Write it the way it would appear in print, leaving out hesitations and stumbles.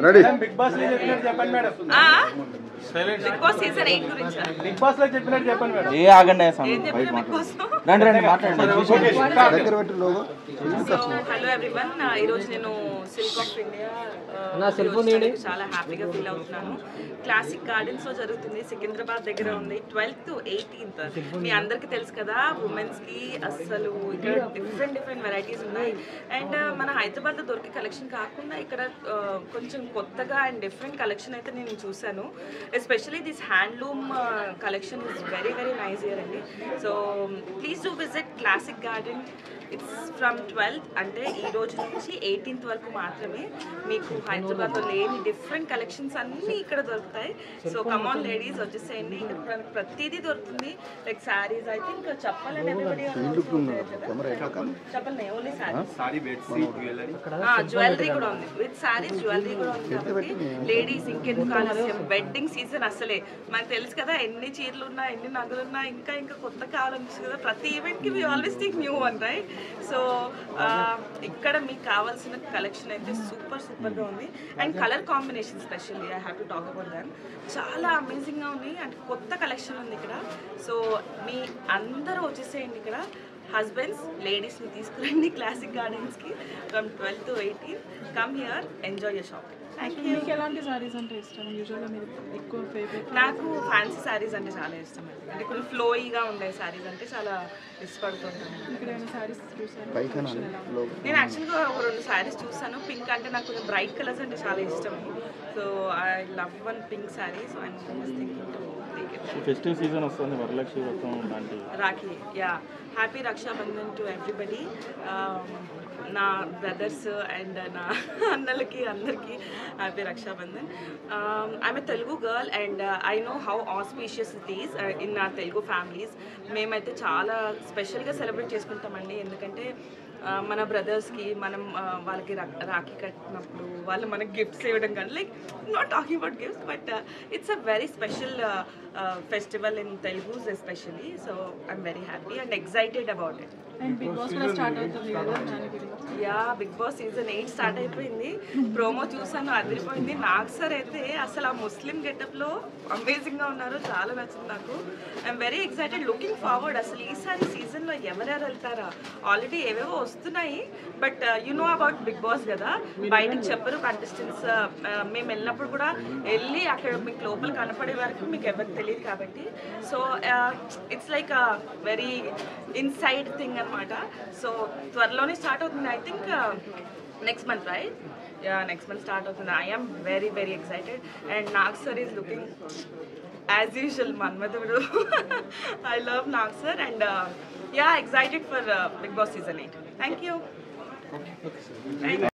Ready big boss లో చెప్పినట్టు చెప్పండి మేడం. బిగ్ బాస్ సీజన్ 8 గురించి బిగ్ బాస్ లో చెప్పినట్టు చెప్పండి మేడం. ఏ ఆగండి రండి రండి మాట్లాడండి. దగ్గర పెట్టి లోగో. హలో ఎవ్రీవన్, ఈ రోజు నేను సిల్క్ ఆఫ్ ఇండియా చాలా హ్యాపీగా ఫీల్ అవుతున్నాను. క్లాసిక్ గార్డెన్స్ లో జరుగుతుంది, సికింద్రాబాద్ దగ్గర ఉంది. 12th to 18th మీ అందరికి తెలుసు కదా. ఉమెన్స్ కి అసలు ఇక్కడ డిఫరెంట్ వెరైటీస్ ఉన్నాయి. అండ్ మన హైదరాబాద్ లో దొరికే కలెక్షన్ కాకుండా ఇక్కడ కొంచెం కొత్తగా అండ్ డిఫరెంట్ కలెక్షన్ అయితే నేను చూసాను. Especially this handloom collection is very nice here అండి. So please do visit classic garden. It's from 12th అంటే ఈ రోజు నుంచి 18th వరకు మాత్రమే. మీకు హైదరాబాద్లో లేని డిఫరెంట్ కలెక్షన్స్ అన్నీ ఇక్కడ దొరుకుతాయి. సో కమాన్ లేడీస్ వచ్చేసేయండి. ఇక్కడ ప్రతిదీ దొరుకుతుంది. లైక్ శారీస్, ఐ థింక్ చెప్పాలని ఎవ్రీబడి చెప్పాలి ఓన్లీ జ్యువెలరీ కూడా ఉంది. విత్ శారీస్ జ్యువెలరీ కూడా ఉంది. కాబట్టి లేడీస్ ఇంకెందుకు ఆలస్యం, వెడ్డింగ్ సీజన్ అసలే మనకు తెలుసు కదా. ఎన్ని చీరలు ఉన్నా, ఎన్ని నగలున్నా, ఇంకా కొత్త కావాలనిపిస్తుంది కదా. ప్రతి ఈవెంట్కి we always think new one, right? So ఇక్కడ మీకు కావాల్సిన కలెక్షన్ అయితే సూపర్గా ఉంది. And colour combination specially I have to talk about them. చాలా అమేజింగ్గా ఉంది. అండ్ కొత్త కలెక్షన్ ఉంది ఇక్కడ. సో మీ అందరూ వచ్చేసేయండి. ఇక్కడ హస్బెండ్స్ లేడీస్ని తీసుకురండి క్లాసిక్ గార్డెన్స్కి. From 12th to 18th come here, enjoy your shopping. మీకు ఎలాంటి సారీస్ అంటే ఇష్టం? యూజువల్గా మీరు ఎక్కువ ఫేవరెట్? నాకు ఫ్యాన్సీ శారీస్ అంటే చాలా ఇష్టం అండి. అంటే కొంచెం ఫ్లోయిగా ఉండే శారీస్ అంటే చాలా ఇష్టపడుతుంటాను. ఇక్కడ ఏమైనా శారీస్ చూసాను. నేను యాక్చువల్గా ఒక 2 శారీస్ చూసాను. పింక్ అంటే నాకు కొంచెం బ్రైట్ కలర్స్ అంటే చాలా ఇష్టం. So I love one pink sari. So I'm thinking to take it. Festive season వస్తుంది, వరలక్ష్మి వ్రతం లాంటి Rakhi, yeah. Happy Raksha Bandhan to everybody. Na brothers and na annalaki andarki happy Raksha Bandhan. I'm a Telugu girl and I know how auspicious it is in our Telugu families. మేమైతే చాలా స్పెషల్గా celebrate చేసుకుంటామండి. ఎందుకంటే మన బ్రదర్స్కి మనం వాళ్ళకి రాఖీ కట్టినప్పుడు వాళ్ళు మనకి గిఫ్ట్స్ ఇవ్వడం కానీ like not talking about gifts but it's a very special festival in Telugus especially. So I'm very happy and excited about it. And Bigg Boss కూడా స్టార్ట్ అవుతుంది కదా, దాని గురించి. Yeah, Bigg Boss season 8 start అయిపోయింది. Promo చూసాను, అదిరిపోయింది. Nag sir అయితే అసలు ఆ ముస్లిం గెటప్లో అమేజింగ్గా ఉన్నారు, చాలా నచ్చింది నాకు. I'm very excited, looking forward. అసలు ఈసారి సీజన్లో ఎవరెవరు వెళ్తారా? ఆల్రెడీ ఏవేవో వస్తున్నాయి but you know about Bigg Boss కదా, బయటకు చెప్పరు కంటెస్టెంట్స్. మేము వెళ్ళినప్పుడు కూడా వెళ్ళి అక్కడ మీకు లోపల కనపడే వరకు మీకు ఎవరికి తెలియదు కాబట్టి. So it's like a very inside thing అనమాట. సో త్వరలోనే స్టార్ట్ అవుతుంది, I think next month, right? Yeah, next month start అవుతుంది. I'm very very excited and Nag sir is looking as usual Manmadhudu. I love Nag sir and yeah, excited for Big Boss season 8. Thank you.